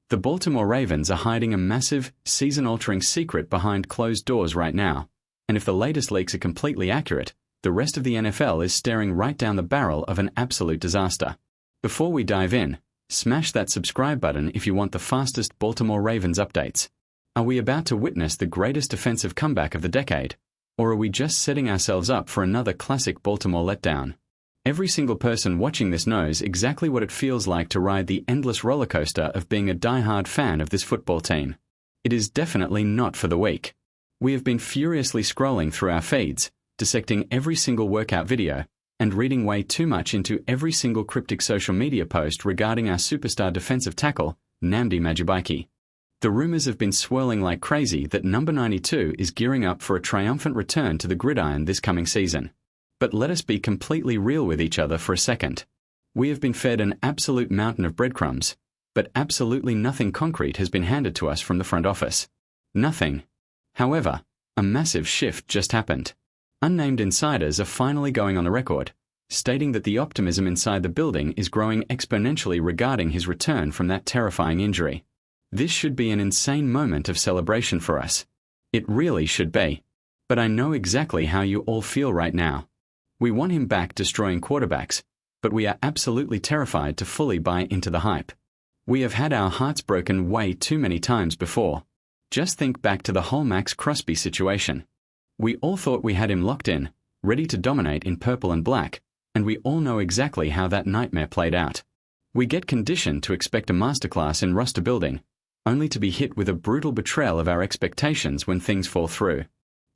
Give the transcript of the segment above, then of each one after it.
The Baltimore Ravens are hiding a massive, season-altering secret behind closed doors right now, and if the latest leaks are completely accurate, the rest of the NFL is staring right down the barrel of an absolute disaster. Before we dive in, smash that subscribe button if you want the fastest Baltimore Ravens updates. Are we about to witness the greatest defensive comeback of the decade, or are we just setting ourselves up for another classic Baltimore letdown? Every single person watching this knows exactly what it feels like to ride the endless roller coaster of being a die-hard fan of this football team. It is definitely not for the weak. We have been furiously scrolling through our feeds, dissecting every single workout video, and reading way too much into every single cryptic social media post regarding our superstar defensive tackle, Nnamdi Madubuike. The rumors have been swirling like crazy that number 92 is gearing up for a triumphant return to the gridiron this coming season. But let us be completely real with each other for a second. We have been fed an absolute mountain of breadcrumbs, but absolutely nothing concrete has been handed to us from the front office. Nothing. However, a massive shift just happened. Unnamed insiders are finally going on the record, stating that the optimism inside the building is growing exponentially regarding his return from that terrifying injury. This should be an insane moment of celebration for us. It really should be. But I know exactly how you all feel right now. We want him back destroying quarterbacks, but we are absolutely terrified to fully buy into the hype. We have had our hearts broken way too many times before. Just think back to the whole Max Crosby situation. We all thought we had him locked in, ready to dominate in purple and black, and we all know exactly how that nightmare played out. We get conditioned to expect a masterclass in roster building, only to be hit with a brutal betrayal of our expectations when things fall through.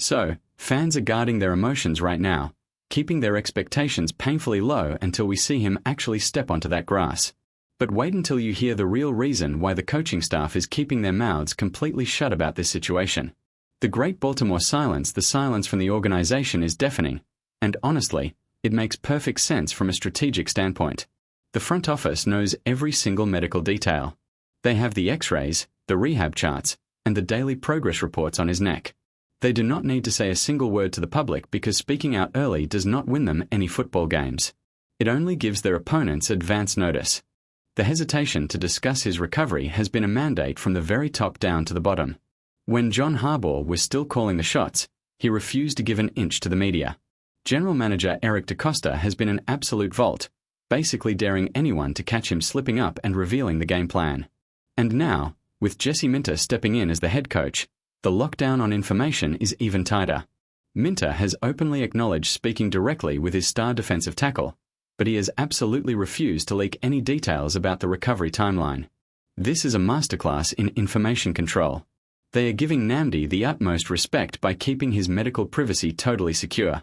So, fans are guarding their emotions right now, keeping their expectations painfully low until we see him actually step onto that grass. But wait until you hear the real reason why the coaching staff is keeping their mouths completely shut about this situation. The great Baltimore silence, the silence from the organization, is deafening, and honestly, it makes perfect sense from a strategic standpoint. The front office knows every single medical detail. They have the x-rays, the rehab charts, and the daily progress reports on his neck. They do not need to say a single word to the public because speaking out early does not win them any football games. It only gives their opponents advance notice. The hesitation to discuss his recovery has been a mandate from the very top down to the bottom. When John Harbaugh was still calling the shots, he refused to give an inch to the media. General Manager Eric DeCosta has been an absolute vault, basically daring anyone to catch him slipping up and revealing the game plan. And now, with Jesse Minter stepping in as the head coach, the lockdown on information is even tighter. Minter has openly acknowledged speaking directly with his star defensive tackle, but he has absolutely refused to leak any details about the recovery timeline. This is a masterclass in information control. They are giving Nnamdi the utmost respect by keeping his medical privacy totally secure.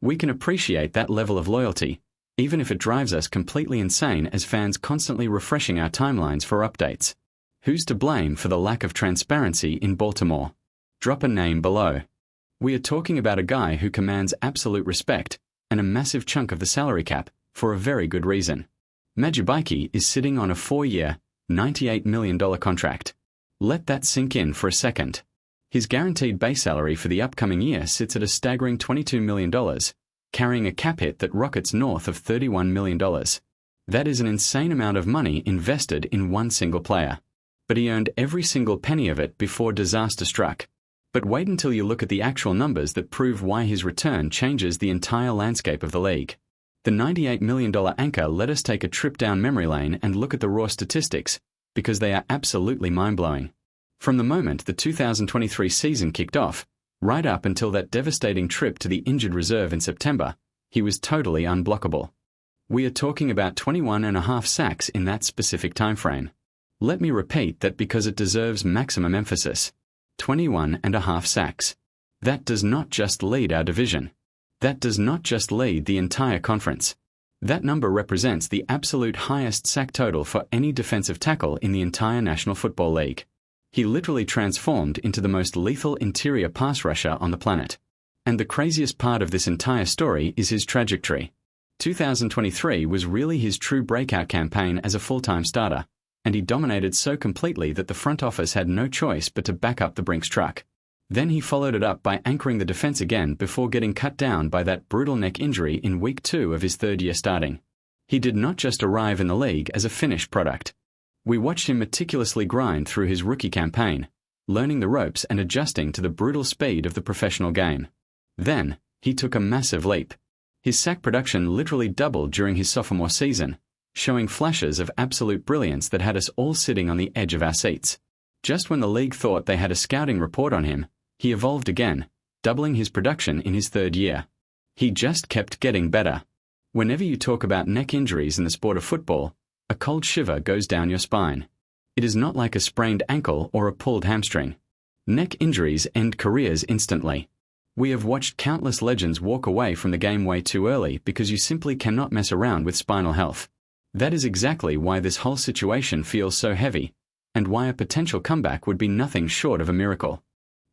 We can appreciate that level of loyalty, even if it drives us completely insane as fans constantly refreshing our timelines for updates. Who's to blame for the lack of transparency in Baltimore? Drop a name below. We are talking about a guy who commands absolute respect and a massive chunk of the salary cap for a very good reason. Madubuike is sitting on a 4-year, $98 million contract. Let that sink in for a second. His guaranteed base salary for the upcoming year sits at a staggering $22 million, carrying a cap hit that rockets north of $31 million. That is an insane amount of money invested in one single player. But he earned every single penny of it before disaster struck. But wait until you look at the actual numbers that prove why his return changes the entire landscape of the league. The $98 million anchor let us take a trip down memory lane and look at the raw statistics, because they are absolutely mind-blowing. From the moment the 2023 season kicked off, right up until that devastating trip to the injured reserve in September, he was totally unblockable. We are talking about 21.5 sacks in that specific timeframe. Let me repeat that because it deserves maximum emphasis. 21.5 sacks. That does not just lead our division. That does not just lead the entire conference. That number represents the absolute highest sack total for any defensive tackle in the entire National Football League. He literally transformed into the most lethal interior pass rusher on the planet. And the craziest part of this entire story is his trajectory. 2023 was really his true breakout campaign as a full-time starter, and he dominated so completely that the front office had no choice but to back up the Brinks truck. Then he followed it up by anchoring the defense again before getting cut down by that brutal neck injury in week 2 of his third year starting. He did not just arrive in the league as a finished product. We watched him meticulously grind through his rookie campaign, learning the ropes and adjusting to the brutal speed of the professional game. Then, he took a massive leap. His sack production literally doubled during his sophomore season, showing flashes of absolute brilliance that had us all sitting on the edge of our seats. Just when the league thought they had a scouting report on him, he evolved again, doubling his production in his third year. He just kept getting better. Whenever you talk about neck injuries in the sport of football, a cold shiver goes down your spine. It is not like a sprained ankle or a pulled hamstring. Neck injuries end careers instantly. We have watched countless legends walk away from the game way too early because you simply cannot mess around with spinal health. That is exactly why this whole situation feels so heavy, and why a potential comeback would be nothing short of a miracle.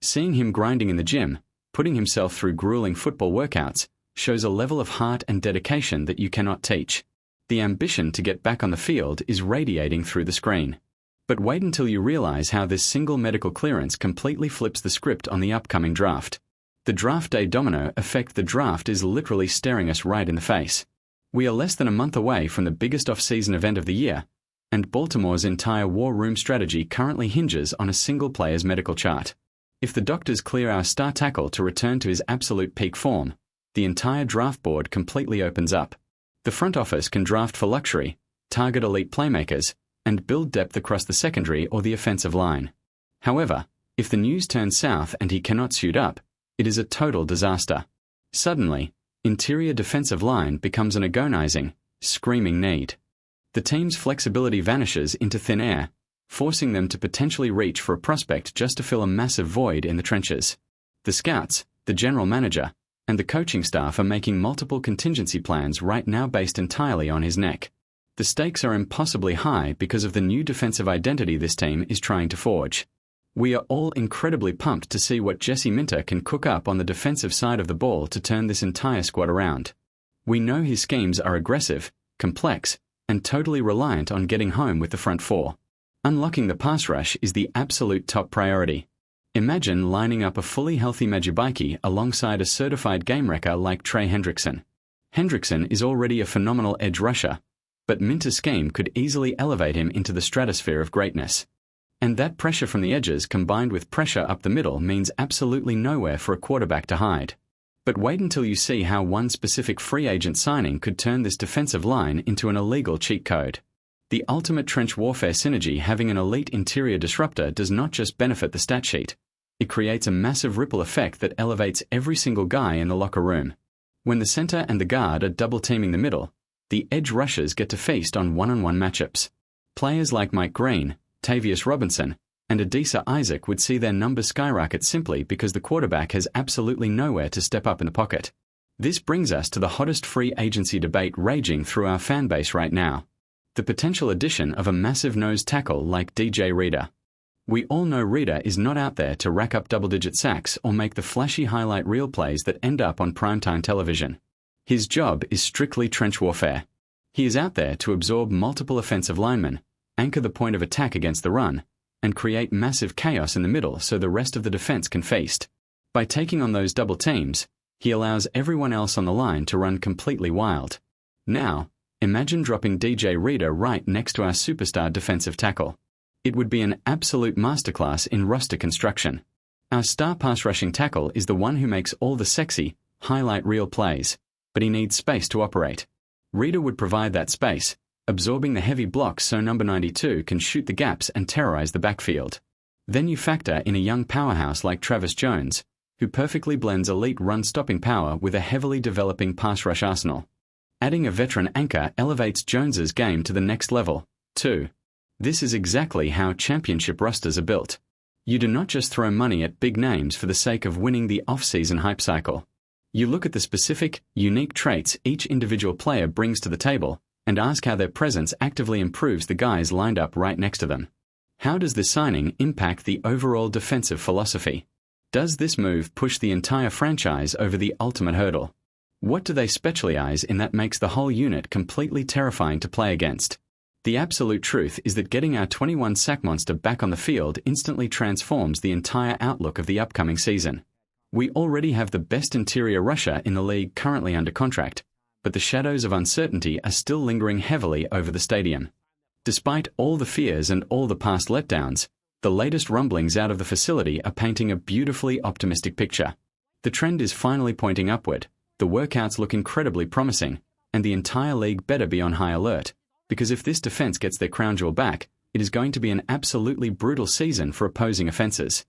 Seeing him grinding in the gym, putting himself through grueling football workouts, shows a level of heart and dedication that you cannot teach. The ambition to get back on the field is radiating through the screen. But wait until you realize how this single medical clearance completely flips the script on the upcoming draft. The draft day domino effect. The draft is literally staring us right in the face. We are less than a month away from the biggest off-season event of the year, and Baltimore's entire war room strategy currently hinges on a single player's medical chart. If the doctors clear our star tackle to return to his absolute peak form, the entire draft board completely opens up. The front office can draft for luxury, target elite playmakers, and build depth across the secondary or the offensive line. However, if the news turns south and he cannot suit up, it is a total disaster. Suddenly, interior defensive line becomes an agonizing, screaming need. The team's flexibility vanishes into thin air, forcing them to potentially reach for a prospect just to fill a massive void in the trenches. The scouts, the general manager, and the coaching staff are making multiple contingency plans right now based entirely on his neck. The stakes are impossibly high because of the new defensive identity this team is trying to forge. We are all incredibly pumped to see what Jesse Minter can cook up on the defensive side of the ball to turn this entire squad around. We know his schemes are aggressive, complex, and totally reliant on getting home with the front four. Unlocking the pass rush is the absolute top priority. Imagine lining up a fully healthy Madubuike alongside a certified game wrecker like Trey Hendrickson. Hendrickson is already a phenomenal edge rusher, but Minter's scheme could easily elevate him into the stratosphere of greatness. And that pressure from the edges combined with pressure up the middle means absolutely nowhere for a quarterback to hide. But wait until you see how one specific free agent signing could turn this defensive line into an illegal cheat code. The ultimate trench warfare synergy. Having an elite interior disruptor does not just benefit the stat sheet. It creates a massive ripple effect that elevates every single guy in the locker room. When the center and the guard are double-teaming the middle, the edge rushers get to feast on one-on-one matchups. Players like Mike Green, Tavius Robinson, and Adisa Isaac would see their numbers skyrocket simply because the quarterback has absolutely nowhere to step up in the pocket. This brings us to the hottest free agency debate raging through our fan base right now: the potential addition of a massive nose tackle like DJ Reader. We all know Reader is not out there to rack up double-digit sacks or make the flashy highlight reel plays that end up on primetime television. His job is strictly trench warfare. He is out there to absorb multiple offensive linemen, anchor the point of attack against the run, and create massive chaos in the middle so the rest of the defense can feast. By taking on those double teams, he allows everyone else on the line to run completely wild. Now, imagine dropping DJ Reader right next to our superstar defensive tackle. It would be an absolute masterclass in roster construction. Our star pass rushing tackle is the one who makes all the sexy, highlight reel plays, but he needs space to operate. Reader would provide that space, absorbing the heavy blocks so number 92 can shoot the gaps and terrorize the backfield. Then you factor in a young powerhouse like Travis Jones, who perfectly blends elite run-stopping power with a heavily developing pass rush arsenal. Adding a veteran anchor elevates Jones's game to the next level, too. This is exactly how championship rosters are built. You do not just throw money at big names for the sake of winning the off-season hype cycle. You look at the specific, unique traits each individual player brings to the table and ask how their presence actively improves the guys lined up right next to them. How does this signing impact the overall defensive philosophy? Does this move push the entire franchise over the ultimate hurdle? What do they specialize in that makes the whole unit completely terrifying to play against? The absolute truth is that getting our 21 sack monster back on the field instantly transforms the entire outlook of the upcoming season. We already have the best interior rusher in the league currently under contract, but the shadows of uncertainty are still lingering heavily over the stadium. Despite all the fears and all the past letdowns, the latest rumblings out of the facility are painting a beautifully optimistic picture. The trend is finally pointing upward, the workouts look incredibly promising, and the entire league better be on high alert, because if this defense gets their crown jewel back, it is going to be an absolutely brutal season for opposing offenses.